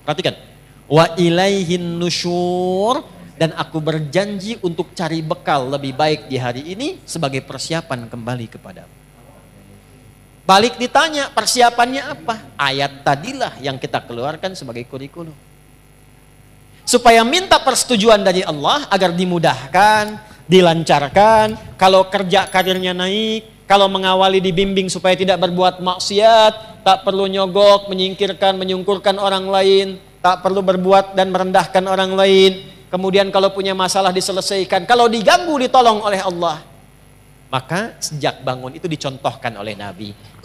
Perhatikan. Wa ilaihin nusyur, dan aku berjanji untuk cari bekal lebih baik di hari ini sebagai persiapan kembali kepadamu. Balik ditanya, persiapannya apa? Ayat tadilah yang kita keluarkan sebagai kurikulum. Supaya minta persetujuan dari Allah agar dimudahkan, dilancarkan, kalau kerja karirnya naik, kalau mengawali dibimbing supaya tidak berbuat maksiat, tak perlu nyogok, menyingkirkan, menyungkurkan orang lain, tak perlu berbuat dan merendahkan orang lain. Kemudian kalau punya masalah diselesaikan, kalau diganggu ditolong oleh Allah. Maka sejak bangun itu dicontohkan oleh Nabi.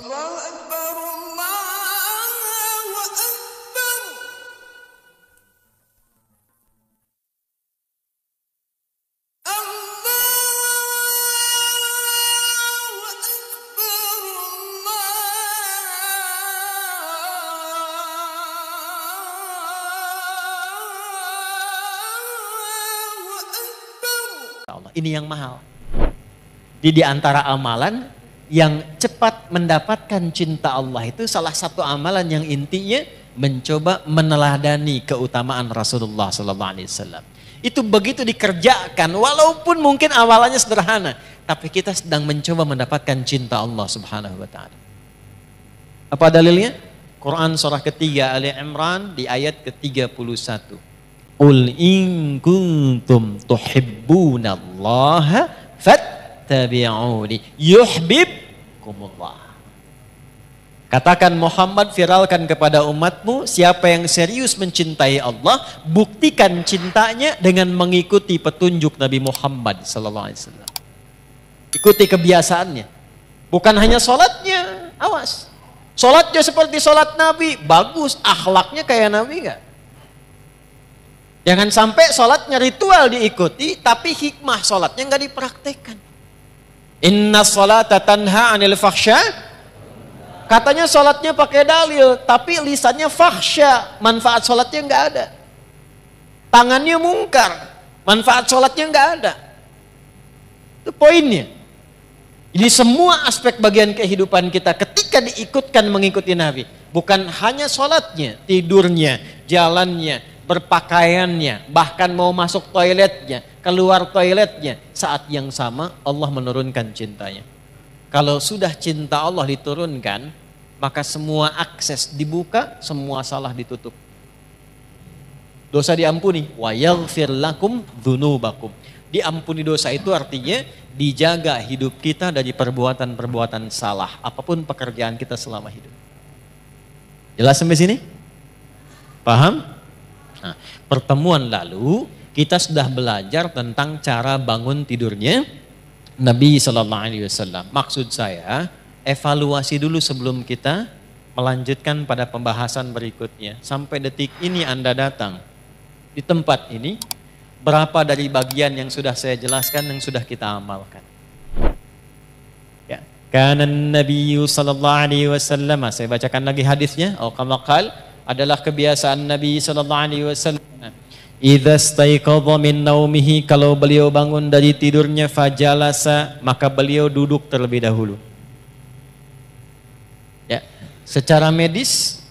Ini yang mahal. Di antara amalan yang cepat mendapatkan cinta Allah itu salah satu amalan yang intinya mencoba meneladani keutamaan Rasulullah SAW. Itu begitu dikerjakan, walaupun mungkin awalannya sederhana, tapi kita sedang mencoba mendapatkan cinta Allah Subhanahu Wa Taala. Apa dalilnya? Quran surah ketiga Ali Imran di ayat ke-31. Qul in kuntum tuhibbunallaha fattabi'uni yuhibbukumullah. Katakan Muhammad, viralkan kepada umatmu, siapa yang serius mencintai Allah, buktikan cintanya dengan mengikuti petunjuk Nabi Muhammad SAW. Ikuti kebiasaannya. Bukan hanya sholatnya, awas. Sholatnya seperti sholat Nabi, bagus. Akhlaknya kayak Nabi enggak? Jangan sampai sholatnya ritual diikuti, tapi hikmah sholatnya nggak dipraktekkan. Inna sholata tanha anil fahsya. Katanya sholatnya pakai dalil, tapi lisannya fahsya, manfaat sholatnya nggak ada. Tangannya mungkar, manfaat sholatnya nggak ada. Itu poinnya. Jadi semua aspek bagian kehidupan kita ketika diikutkan mengikuti Nabi, bukan hanya sholatnya, tidurnya, jalannya, berpakaiannya, bahkan mau masuk toiletnya, keluar toiletnya, saat yang sama Allah menurunkan cintanya. Kalau sudah cinta Allah diturunkan, maka semua akses dibuka, semua salah ditutup. Dosa diampuni, wa yaghfir lakum dzunubakum. Diampuni dosa itu artinya dijaga hidup kita dari perbuatan-perbuatan salah, apapun pekerjaan kita selama hidup. Jelas sampai sini? Paham? Nah, pertemuan lalu kita sudah belajar tentang cara bangun tidurnya Nabi SAW. Maksud saya, evaluasi dulu sebelum kita melanjutkan pada pembahasan berikutnya. Sampai detik ini Anda datang di tempat ini, berapa dari bagian yang sudah saya jelaskan yang sudah kita amalkan? Ya, kana Nabi SAW, saya bacakan lagi hadisnya. Kama qala, adalah kebiasaan Nabi SAW. Idza staiqadha min naumihi, kalau beliau bangun dari tidurnya, fajalasa, maka beliau duduk terlebih dahulu. Ya, secara medis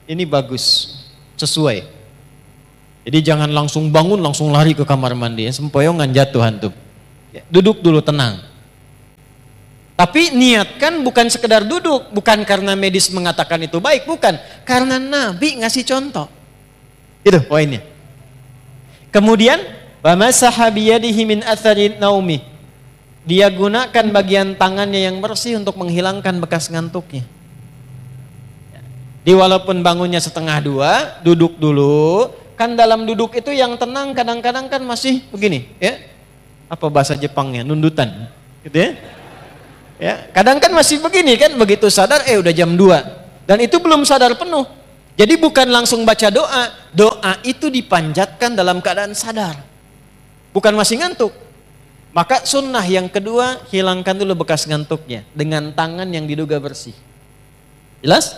ini bagus, sesuai. Jadi jangan langsung bangun langsung lari ke kamar mandi, sempoyongan jatuh antum. Ya, duduk dulu tenang. Tapi niatkan bukan sekedar duduk, bukan karena medis mengatakan itu baik, bukan. Karena Nabi ngasih contoh. Itu poinnya. Kemudian, وَمَسَحَ بِيَدِهِ مِنْ أَثَرِ نَوْمِهِ. Dia gunakan bagian tangannya yang bersih untuk menghilangkan bekas ngantuknya. Di walaupun bangunnya setengah dua, duduk dulu. Kan dalam duduk itu yang tenang kadang-kadang kan masih begini. Ya, apa bahasa Jepangnya? Nundutan. Gitu ya. Ya, kadang kan masih begini kan, begitu sadar udah jam 2 dan itu belum sadar penuh. Jadi bukan langsung baca doa, doa itu dipanjatkan dalam keadaan sadar, bukan masih ngantuk. Maka sunnah yang kedua, hilangkan dulu bekas ngantuknya dengan tangan yang diduga bersih. Jelas?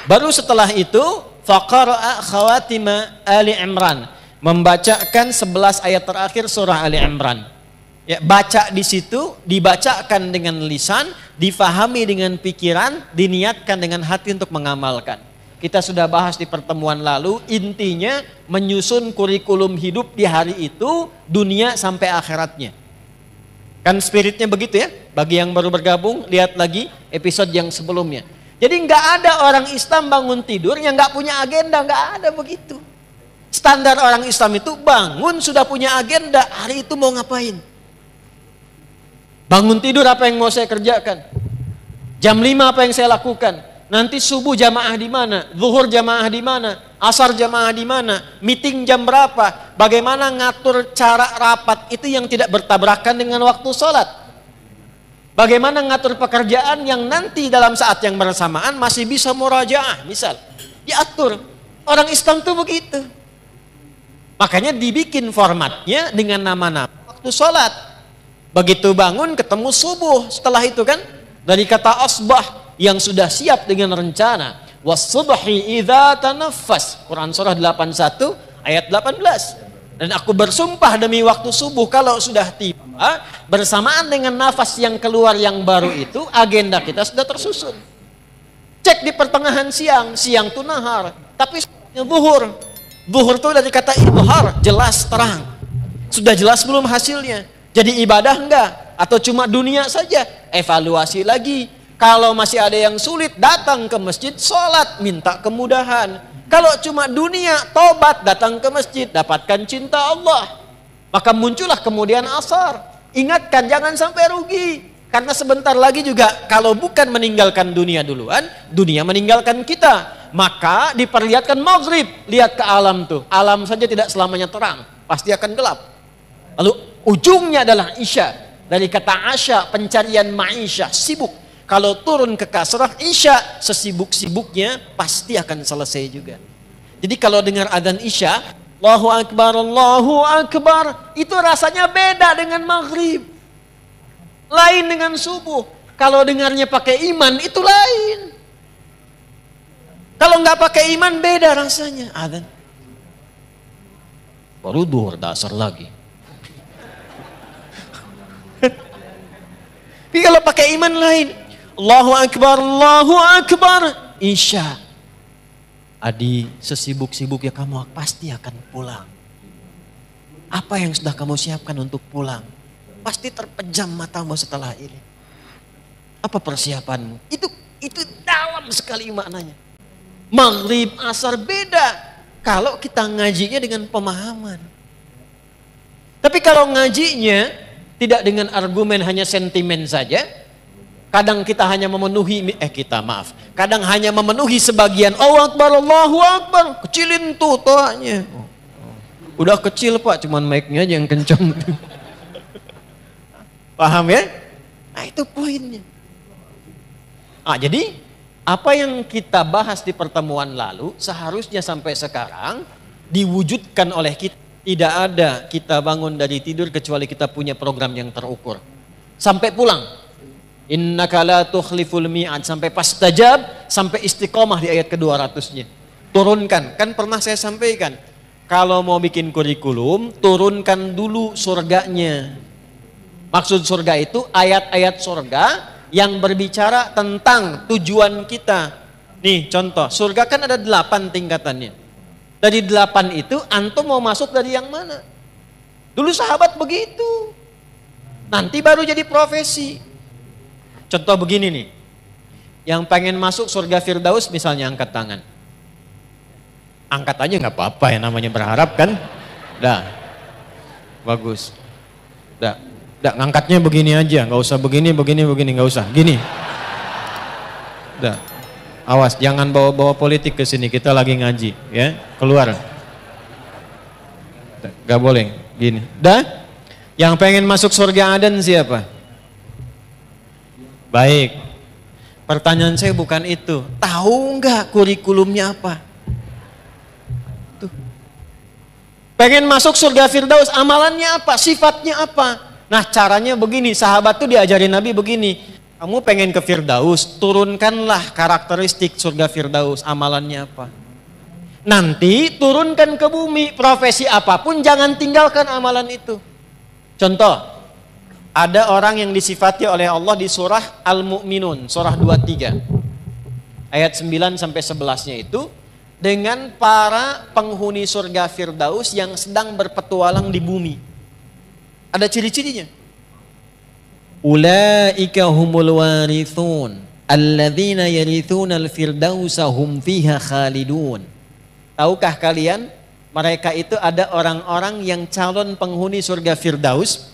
Baru setelah itu faqara'a khawatima Ali Imran, membacakan 11 ayat terakhir surah Ali Imran. Ya, baca di situ, dibacakan dengan lisan, difahami dengan pikiran, diniatkan dengan hati untuk mengamalkan. kita sudah bahas di pertemuan lalu, intinya menyusun kurikulum hidup di hari itu, dunia sampai akhiratnya. Kan spiritnya begitu ya, bagi yang baru bergabung, lihat lagi episode yang sebelumnya. Jadi nggak ada orang Islam bangun tidur yang nggak punya agenda, nggak ada begitu. Standar orang Islam itu bangun sudah punya agenda, hari itu mau ngapain. Bangun tidur apa yang mau saya kerjakan. Jam 5 apa yang saya lakukan. Nanti subuh jamaah di mana, zuhur jamaah di mana, asar jamaah di mana, meeting jam berapa, bagaimana ngatur cara rapat itu yang tidak bertabrakan dengan waktu sholat. Bagaimana ngatur pekerjaan yang nanti dalam saat yang bersamaan masih bisa murajaah, misal. Diatur. Orang Islam tuh begitu. Makanya dibikin formatnya dengan nama-nama waktu sholat. Begitu bangun ketemu subuh. Setelah itu kan dari kata asbah yang sudah siap dengan rencana. Was-subhi idza tanaffas. Quran surah 81 ayat 18. Dan aku bersumpah demi waktu subuh kalau sudah tiba bersamaan dengan nafas yang keluar yang baru itu, agenda kita sudah tersusun. Cek di pertengahan siang, siang itu nahar, tapi zuhur. Zuhur itu dari kata idhar, jelas terang. Sudah jelas belum hasilnya? Jadi ibadah enggak? Atau cuma dunia saja? Evaluasi lagi. Kalau masih ada yang sulit, datang ke masjid, sholat, minta kemudahan. Kalau cuma dunia, tobat, datang ke masjid, dapatkan cinta Allah. Maka muncullah kemudian asar. Ingatkan, jangan sampai rugi. Karena sebentar lagi juga, kalau bukan meninggalkan dunia duluan, dunia meninggalkan kita. Maka diperlihatkan maghrib. Lihat ke alam tuh. Alam saja tidak selamanya terang. Pasti akan gelap. Lalu ujungnya adalah isya. Dari kata asya, pencarian ma'isyah, sibuk. Kalau turun ke kasrah isya, sesibuk-sibuknya pasti akan selesai juga. Jadi kalau dengar adzan isya, Allahu Akbar, itu rasanya beda dengan maghrib. Lain dengan subuh. Kalau dengarnya pakai iman, itu lain. Kalau nggak pakai iman, beda rasanya. Adzan. Baru duhur dasar lagi. Tapi kalau pakai iman lain. Allahu Akbar, isya. Adi, sesibuk-sibuk ya kamu pasti akan pulang. Apa yang sudah kamu siapkan untuk pulang? Pasti terpejam matamu setelah ini. Apa persiapanmu? Itu dalam sekali maknanya. Maghrib, asar beda. Kalau kita ngajinya dengan pemahaman. Tapi kalau ngajinya tidak dengan argumen, hanya sentimen saja. Kadang kita hanya memenuhi, kadang hanya memenuhi sebagian. Allahu Akbar, kecilin tuh toanya. Udah kecil Pak, cuman mic-nya aja yang kencang. Paham ya? Nah itu poinnya. Jadi apa yang kita bahas di pertemuan lalu seharusnya sampai sekarang diwujudkan oleh kita. Tidak ada kita bangun dari tidur kecuali kita punya program yang terukur. Sampai pulang. Innaka la tukhliful mi'ad, sampai pastajab, sampai istiqomah di ayat ke-200-nya. Turunkan, kan pernah saya sampaikan. Kalau mau bikin kurikulum, turunkan dulu surganya. Maksud surga itu ayat-ayat surga yang berbicara tentang tujuan kita. Nih contoh, surga kan ada 8 tingkatannya. Dari 8 itu, antum mau masuk dari yang mana? Dulu sahabat begitu. Nanti baru jadi profesi. Contoh begini nih, yang pengen masuk surga Firdaus misalnya angkat tangan. Angkat aja nggak apa-apa ya, namanya berharap kan. Dah, bagus. Dah, ngangkatnya begini aja, nggak usah begini, nggak usah. Gini. Dah, awas jangan bawa-bawa politik ke sini, kita lagi ngaji, ya. Keluar. Nggak boleh, gini. Dah, yang pengen masuk surga Aden siapa? Baik, pertanyaan saya bukan itu. Tahu nggak kurikulumnya apa? Tuh. Pengen masuk surga Firdaus, amalannya apa? Sifatnya apa? Nah caranya begini, sahabat tuh diajarin Nabi begini. Kamu pengen ke Firdaus, turunkanlah karakteristik surga Firdaus, amalannya apa? Nanti turunkan ke bumi, profesi apapun jangan tinggalkan amalan itu. Contoh. Ada orang yang disifati oleh Allah di surah Al-Mu'minun, surah 23. ayat 9 sampai 11-nya itu dengan para penghuni surga Firdaus yang sedang berpetualang di bumi. Ada ciri-cirinya. Ulaika humul warithun alladzina yarithuna al-firdausa hum fiha khalidun. Tahukah kalian, mereka itu ada orang-orang yang calon penghuni surga Firdaus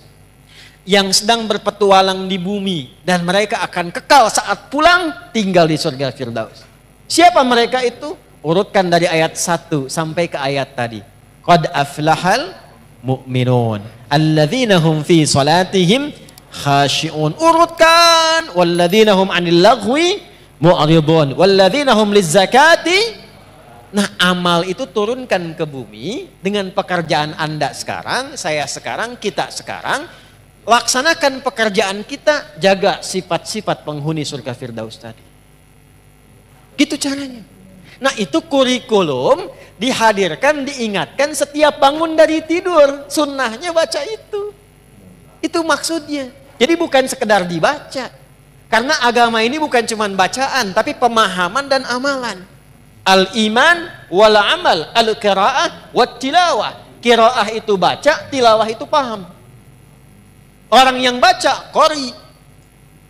yang sedang berpetualang di bumi dan mereka akan kekal saat pulang tinggal di surga Firdaus. Siapa mereka itu? Urutkan dari ayat 1 sampai ke ayat tadi. Qad aflahal mu'minun alladzina hum fi salatihim khashi'un. Urutkan walladzina hum 'anil lagwi mu'ridun walladzina hum lizzakati. Nah, amal itu turunkan ke bumi dengan pekerjaan Anda sekarang, saya sekarang, kita sekarang. Laksanakan pekerjaan kita, jaga sifat-sifat penghuni surga Firdaus tadi. Gitu caranya. Nah, itu kurikulum dihadirkan, diingatkan setiap bangun dari tidur. Sunnahnya baca itu. Itu maksudnya. Jadi bukan sekedar dibaca. Karena agama ini bukan cuma bacaan, tapi pemahaman dan amalan. Al-iman wal amal, al-qiraah wat tilawah. Qiraah itu baca, tilawah itu paham. Orang yang baca qori.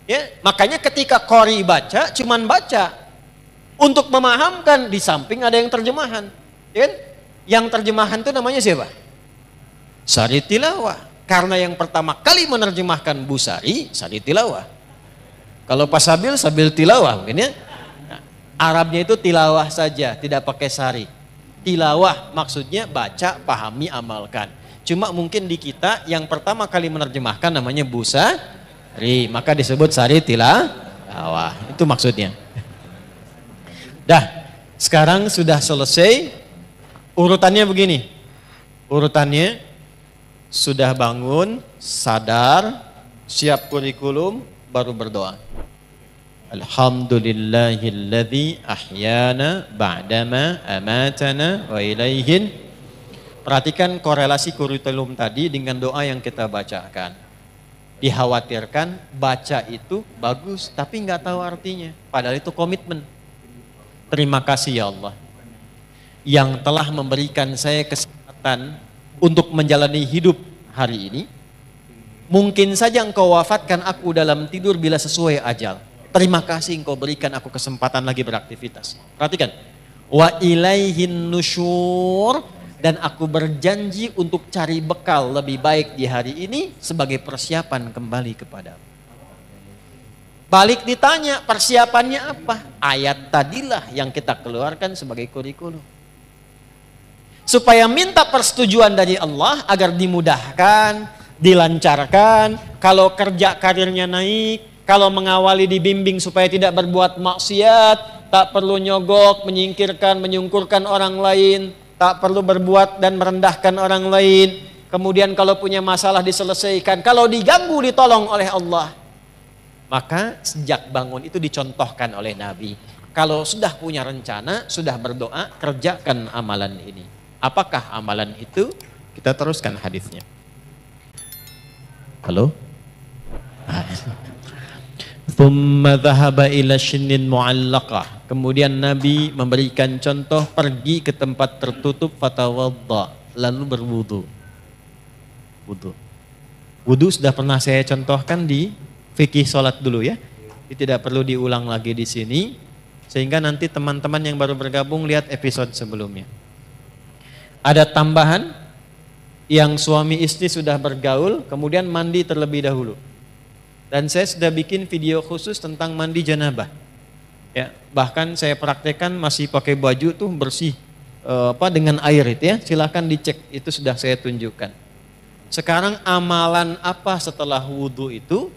Ya, makanya ketika qori baca, cuman baca. Untuk memahamkan di samping ada yang terjemahan. Ya, yang terjemahan itu namanya siapa? Sari tilawah. Karena yang pertama kali menerjemahkan Busari, Sari tilawah. Kalau Pak Sabil, Sabil tilawah mungkin ya. Arabnya itu tilawah saja, tidak pakai sari. Tilawah maksudnya baca, pahami, amalkan. Cuma mungkin di kita yang pertama kali menerjemahkan namanya Busari, maka disebut sari tilawah. Itu maksudnya. Dah, sekarang sudah selesai. Urutannya begini. Urutannya sudah bangun, sadar, siap kurikulum, baru berdoa. Alhamdulillahilladzi ahyana ba'dama amatana wa ilaihin. Perhatikan korelasi kurikulum tadi dengan doa yang kita bacakan. Dikhawatirkan baca itu bagus tapi nggak tahu artinya. Padahal itu komitmen. Terima kasih ya Allah yang telah memberikan saya kesempatan untuk menjalani hidup hari ini. Mungkin saja Engkau wafatkan aku dalam tidur bila sesuai ajal. Terima kasih Engkau berikan aku kesempatan lagi beraktivitas. Perhatikan. Wa ilaihin nusyur, dan aku berjanji untuk cari bekal lebih baik di hari ini sebagai persiapan kembali kepadamu. Balik ditanya persiapannya apa? Ayat tadilah yang kita keluarkan sebagai kurikulum. Supaya minta persetujuan dari Allah agar dimudahkan, dilancarkan, kalau kerja karirnya naik, kalau mengawali dibimbing supaya tidak berbuat maksiat, tak perlu nyogok, menyingkirkan, menyungkurkan orang lain, tak perlu berbuat dan merendahkan orang lain. Kemudian kalau punya masalah diselesaikan, kalau diganggu ditolong oleh Allah. Maka sejak bangun itu dicontohkan oleh Nabi. Kalau sudah punya rencana, sudah berdoa, kerjakan amalan ini. Apakah amalan itu? Kita teruskan hadisnya. Halo? Thumma dhahaba ila shinnin mu'allaqah. Kemudian Nabi memberikan contoh pergi ke tempat tertutup fatawadda, lalu berwudu. Wudu sudah pernah saya contohkan di fikih sholat dulu ya. Tidak perlu diulang lagi di sini sehingga nanti teman-teman yang baru bergabung lihat episode sebelumnya. Ada tambahan yang suami istri sudah bergaul kemudian mandi terlebih dahulu. Dan saya sudah bikin video khusus tentang mandi janabah. Ya, bahkan saya praktekkan masih pakai baju tuh bersih dengan air itu ya. Silakan dicek, itu sudah saya tunjukkan. Sekarang amalan apa setelah wudhu itu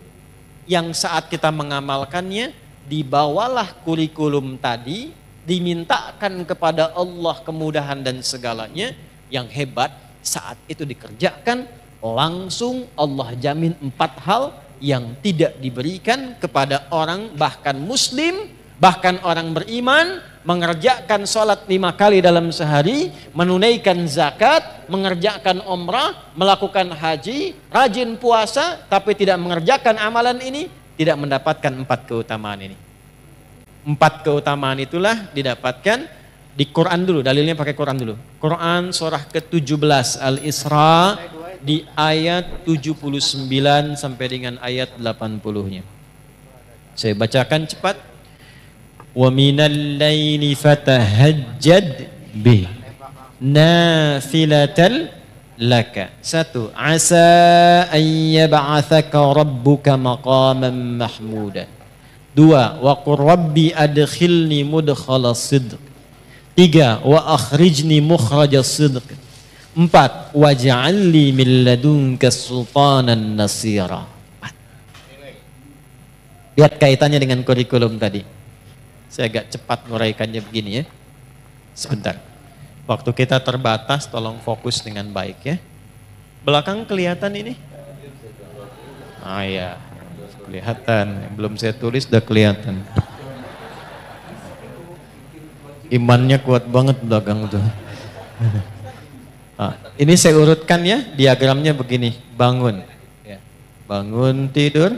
yang saat kita mengamalkannya dibawalah kurikulum tadi, dimintakan kepada Allah kemudahan dan segalanya. Yang hebat saat itu dikerjakan langsung Allah jamin 4 hal yang tidak diberikan kepada orang bahkan muslim, bahkan orang beriman, mengerjakan sholat 5 kali dalam sehari, menunaikan zakat, mengerjakan umrah, melakukan haji, rajin puasa, tapi tidak mengerjakan amalan ini, tidak mendapatkan 4 keutamaan ini. 4 keutamaan itulah didapatkan di Quran dulu, dalilnya pakai Quran dulu. Quran surah ke-17 Al-Isra di ayat 79 sampai dengan ayat 80-nya. Saya bacakan cepat. Wa minal laili fatahajjad bi nafilatal laka. 1. Asa an yab'athaka rabbuka maqaman mahmuda. 2. Wa qur rabbi adkhilni mudkhala sidq. 3. Wa akhrijni mukhraja sidq. 4. Waj'alni min ladunka sultanan nasira. Lihat kaitannya dengan kurikulum tadi. Saya agak cepat nguraikannya begini ya. Sebentar. Waktu kita terbatas, tolong fokus dengan baik ya. Belakang kelihatan ini? Ah ya, kelihatan. Belum saya tulis udah kelihatan. Imannya kuat banget belakang tuh. Ini saya urutkan ya, diagramnya begini. Bangun. Bangun tidur.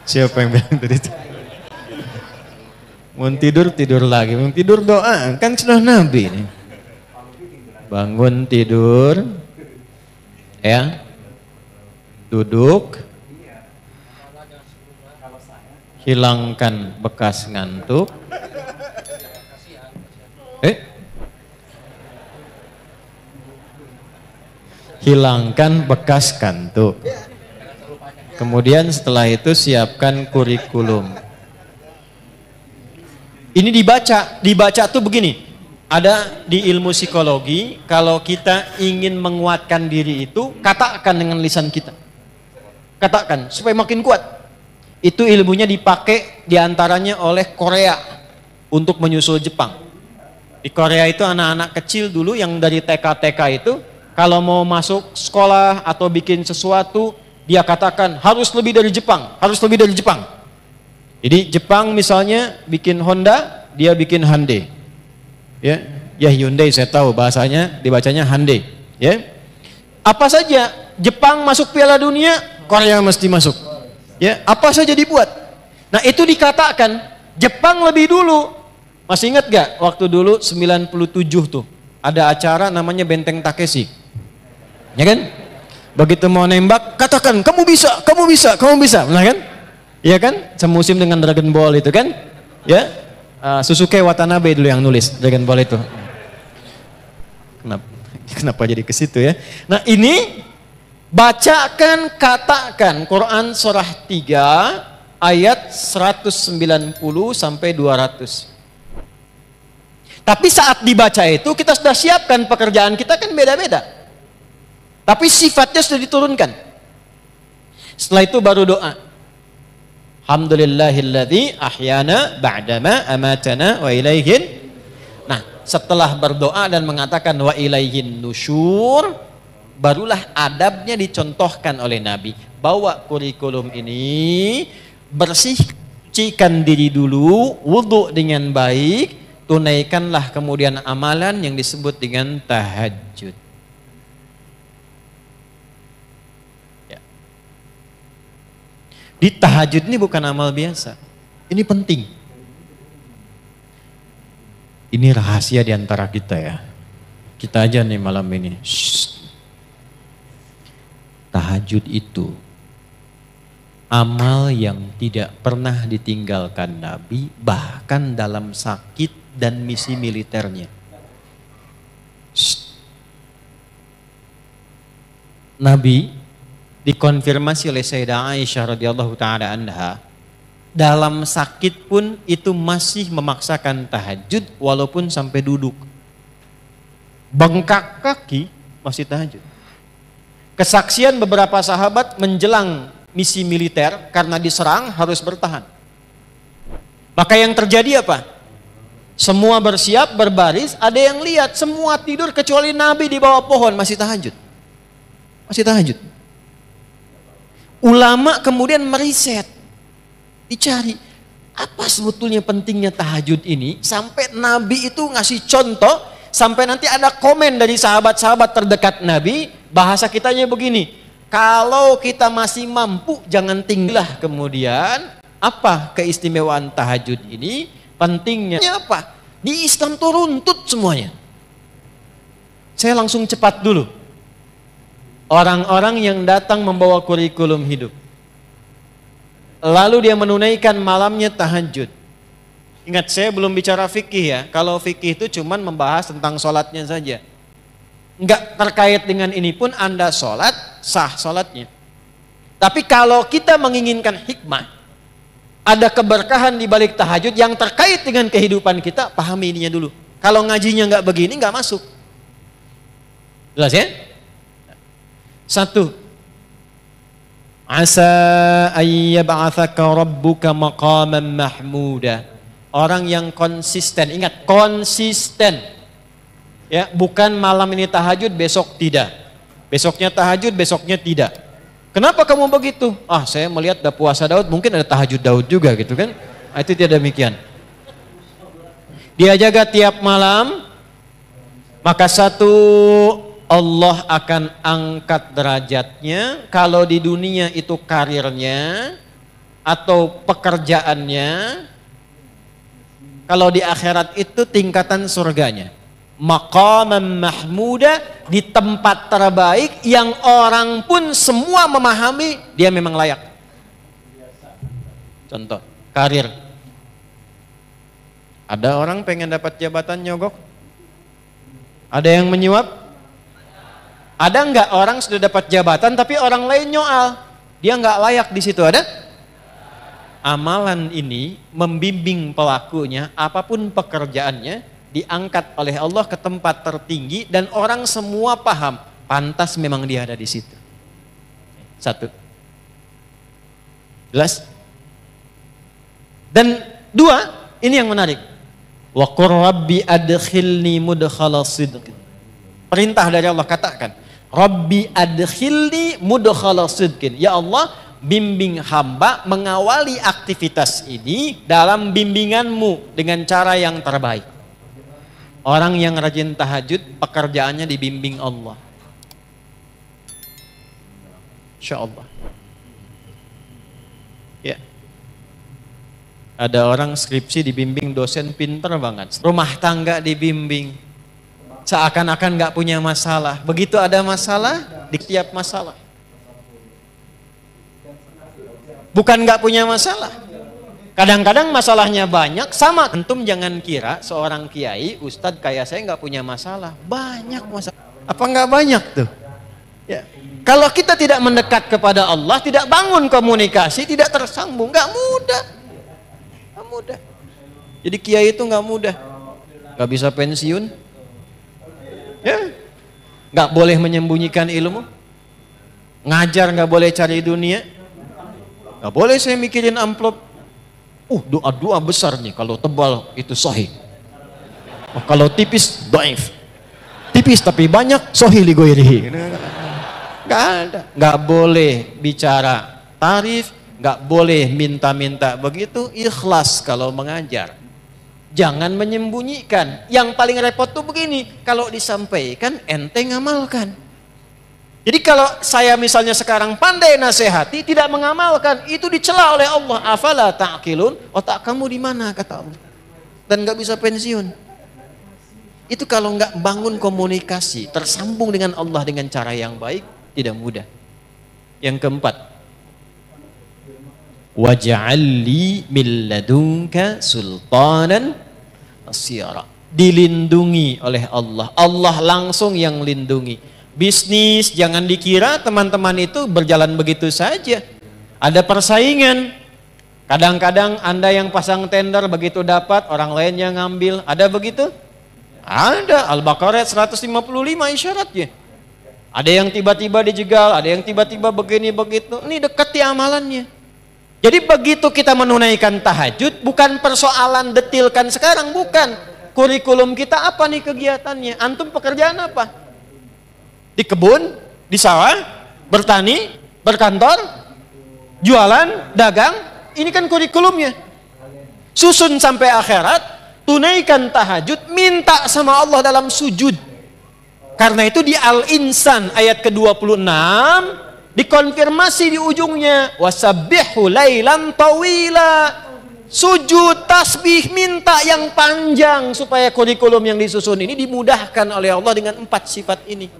Siapa yang bilang tadi itu? Mau tidur, tidur lagi. Mau tidur doa, kan sudah Nabi nih. Bangun tidur, ya, duduk, hilangkan bekas ngantuk, hilangkan bekas kantuk. Kemudian setelah itu siapkan kurikulum. Ini dibaca tuh begini. Ada di ilmu psikologi, kalau kita ingin menguatkan diri itu, katakan dengan lisan kita. Katakan, supaya makin kuat. Itu ilmunya dipakai diantaranya oleh Korea untuk menyusul Jepang. Di Korea itu anak-anak kecil dulu yang dari TK-TK itu, kalau mau masuk sekolah atau bikin sesuatu, dia katakan harus lebih dari Jepang, harus lebih dari Jepang. Jadi Jepang misalnya bikin Honda, dia bikin Hyundai. Ya Hyundai saya tahu bahasanya dibacanya Hyundai. Ya, apa saja Jepang masuk Piala Dunia, Korea mesti masuk. Ya, apa saja dibuat. Nah itu dikatakan Jepang lebih dulu. Masih ingat gak waktu dulu 97 tuh ada acara namanya Benteng Takeshi, ya kan? Begitu mau nembak, katakan, kamu bisa, kamu bisa, kamu bisa, benar kan? Iya kan? Semusim dengan Dragon Ball itu kan? Ya, Susuke Watanabe dulu yang nulis Dragon Ball itu. Kenapa jadi ke situ ya? Nah ini, bacakan, katakan Quran surah 3 ayat 190 sampai 200. Tapi saat dibaca itu kita sudah siapkan pekerjaan kita kan beda-beda. Tapi sifatnya sudah diturunkan. Setelah itu baru doa. Alhamdulillahilladzi ahyana ba'dama amatana wa ilaihin. Nah, setelah berdoa dan mengatakan wa ilaihin nusyur, barulah adabnya dicontohkan oleh Nabi. Bawa kurikulum ini, bersihkan diri dulu, wudu dengan baik, tunaikanlah kemudian amalan yang disebut dengan tahajud. Di tahajud ini bukan amal biasa. Ini penting. Ini rahasia di antara kita ya. Kita aja nih malam ini. Shh. Tahajud itu amal yang tidak pernah ditinggalkan Nabi, bahkan dalam sakit dan misi militernya. Shh. Nabi dikonfirmasi oleh Sayyidah Aisyah radhiyallahu taala anha, dalam sakit pun itu masih memaksakan tahajud walaupun sampai duduk. Bengkak kaki masih tahajud. Kesaksian beberapa sahabat menjelang misi militer karena diserang harus bertahan. Maka yang terjadi apa? Semua bersiap, berbaris, ada yang lihat semua tidur kecuali Nabi di bawah pohon masih tahajud. Masih tahajud. Ulama kemudian meriset, dicari apa sebetulnya pentingnya tahajud ini sampai Nabi itu ngasih contoh, sampai nanti ada komen dari sahabat-sahabat terdekat Nabi, bahasa kitanya begini, Kalau kita masih mampu, jangan tinggallah kemudian. Apa keistimewaan tahajud ini? Pentingnya apa? Di Islam tuh runtut semuanya. Saya langsung cepat dulu. Orang-orang yang datang membawa kurikulum hidup, lalu dia menunaikan malamnya tahajud. Ingat, saya belum bicara fikih ya. Kalau fikih itu cuman membahas tentang sholatnya saja. Enggak terkait dengan ini pun Anda sholat, sah sholatnya. Tapi kalau kita menginginkan hikmah, ada keberkahan di balik tahajud yang terkait dengan kehidupan kita, pahami ininya dulu. Kalau ngajinya nggak begini, nggak masuk. Jelas ya? 1. Asa ayyab'atsaka rabbuka maqaman mahmuda. Orang yang konsisten, ingat konsisten. Ya, bukan malam ini tahajud, besok tidak. Besoknya tahajud, besoknya tidak. Kenapa kamu begitu? Ah, saya melihat ada puasa Daud, mungkin ada tahajud Daud juga gitu kan. Nah, itu tidak demikian. Dia jaga tiap malam, maka 1, Allah akan angkat derajatnya. Kalau di dunia itu karirnya atau pekerjaannya, kalau di akhirat itu tingkatan surganya. Maqaman mahmuda, di tempat terbaik yang orang pun semua memahami dia memang layak. Contoh, karir. Ada orang pengen dapat jabatan nyogok? Ada yang menyuap? Ada enggak orang sudah dapat jabatan tapi orang lain nyoal? Dia enggak layak di situ, ada? Amalan ini membimbing pelakunya, apapun pekerjaannya, diangkat oleh Allah ke tempat tertinggi dan orang semua paham, pantas memang dia ada di situ. 1. Jelas? Dan 2, ini yang menarik. Wa qur rabbi adkhilni mudkhala sidqin. Perintah dari Allah, katakan, Rabbi adkhilni mudkhala sidqin. Ya Allah, bimbing hamba mengawali aktivitas ini dalam bimbinganmu dengan cara yang terbaik. Orang yang rajin tahajud, pekerjaannya dibimbing Allah. Insya Allah. Ya. Ada orang skripsi dibimbing dosen pinter banget. Rumah tangga dibimbing. Seakan-akan gak punya masalah. Begitu ada masalah, di tiap masalah. Bukan gak punya masalah. Kadang-kadang masalahnya banyak, sama. Antum jangan kira seorang kiai, ustadz kayak saya nggak punya masalah. Banyak masalah. Apa nggak banyak tuh? Ya. Kalau kita tidak mendekat kepada Allah, tidak bangun komunikasi, tidak tersambung, nggak mudah. Nggak mudah. Jadi kiai itu nggak mudah. Nggak bisa pensiun. Ya. Nggak boleh menyembunyikan ilmu. Ngajar nggak boleh cari dunia. Nggak boleh saya mikirin amplop. Doa-doa besar nih, kalau tebal itu sahih. Kalau tipis, dhaif. Tipis tapi banyak, sahih li ghairihi. Enggak ada. Enggak boleh bicara tarif, enggak boleh minta-minta begitu, ikhlas kalau mengajar. Jangan menyembunyikan. Yang paling repot tuh begini, kalau disampaikan ente ngamalkan. Jadi kalau saya misalnya sekarang pandai nasihati, tidak mengamalkan, itu dicela oleh Allah. Afala ta'qilun, otak kamu di mana kata Allah. Dan nggak bisa pensiun. Itu kalau nggak bangun komunikasi, tersambung dengan Allah dengan cara yang baik, tidak mudah. Yang keempat, waj'alli min ladunka sultanan nasira. Dilindungi oleh Allah. Allah langsung yang lindungi. Bisnis, jangan dikira teman-teman itu berjalan begitu saja. Ada persaingan. Kadang-kadang Anda yang pasang tender begitu dapat, orang lain yang ngambil. Ada begitu? Ada. Al-Baqarah 155 isyaratnya. Ada yang tiba-tiba dijegal, ada yang tiba-tiba begini begitu. Ini dekati amalannya. Jadi begitu kita menunaikan tahajud, bukan persoalan detilkan sekarang, bukan. Kurikulum kita apa nih kegiatannya? Antum pekerjaan apa? Di kebun, di sawah, bertani, berkantor, jualan, dagang, ini kan kurikulumnya. Susun sampai akhirat, tunaikan tahajud, minta sama Allah dalam sujud. Karena itu di Al-Insan ayat ke-26, Dikonfirmasi di ujungnya, wasabbihu lailan tawila. Sujud, tasbih, minta yang panjang supaya kurikulum yang disusun ini dimudahkan oleh Allah dengan 4 sifat ini.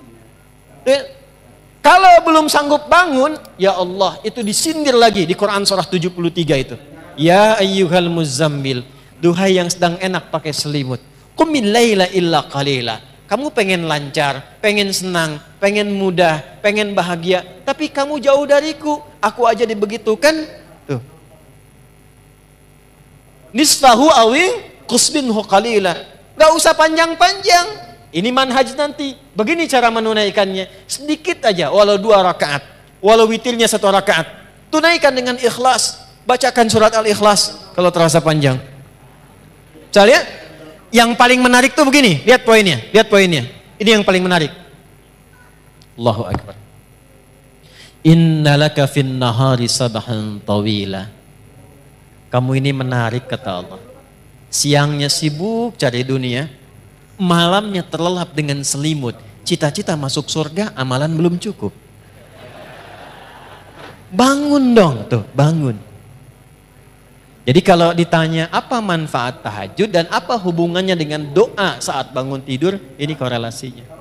Kalau belum sanggup bangun, ya Allah, itu disindir lagi di Quran surah 73 itu. Ya ayyuhal muzammil, duhai yang sedang enak pakai selimut. Qumil laila illa qalila. Kamu pengen lancar, pengen senang, pengen mudah, pengen bahagia, tapi kamu jauh dariku. Aku aja dibegitukan. Tuh. Nisfahu awi qusbinhu qalila. Gak usah panjang-panjang. Ini manhaj nanti. Begini cara menunaikannya. Sedikit aja, walau 2 rakaat. Walau witirnya 1 rakaat. Tunaikan dengan ikhlas. Bacakan surat Al-Ikhlas kalau terasa panjang. Coba lihat. Yang paling menarik tuh begini. Lihat poinnya. Lihat poinnya. Ini yang paling menarik. Allahu Akbar. Innalaka fin nahari sabahan tawila. Kamu ini menarik kata Allah. Siangnya sibuk cari dunia, malamnya terlelap dengan selimut. Cita-cita masuk surga, amalan belum cukup. Bangun dong, tuh bangun. Jadi kalau ditanya apa manfaat tahajud dan apa hubungannya dengan doa saat bangun tidur, ini korelasinya.